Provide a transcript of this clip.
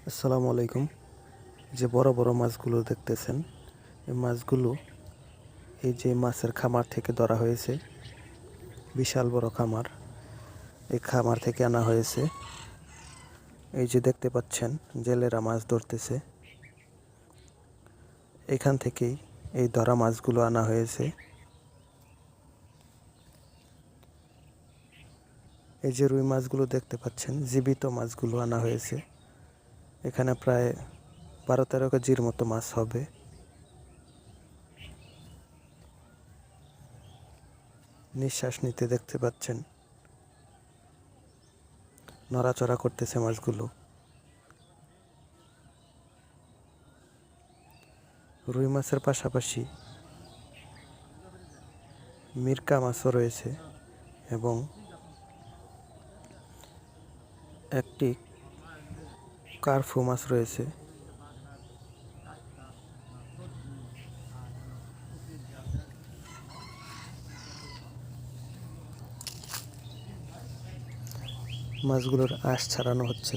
আসসালামু আলাইকুম। যে বড় বড় মাছগুলো দেখতেছেন, এই মাছগুলো এই যে মাছের খামার থেকে ধরা হয়েছে। বিশাল বড় খামার, এই খামার থেকে আনা হয়েছে। এই যে দেখতে পাচ্ছেন জেলেরা মাছ ধরতেছে, এখান থেকেই এই ধরা মাছগুলো আনা হয়েছে। এই যে রুই মাছগুলো দেখতে পাচ্ছেন, জীবিত মাছগুলো আনা হয়েছে। এখানে প্রায় 12-13 কেজির মতো মাছ হবে। নিঃশ্বাস নিতে দেখতে পাচ্ছেন, নড়াচড়া করতেছে মাছগুলো। রুই মাছের পাশাপাশি মিরকা মাছও রয়েছে এবং একটি কার্ফু মাছ রয়েছে। মাছগুলোর আঁশ ছাড়ানো হচ্ছে।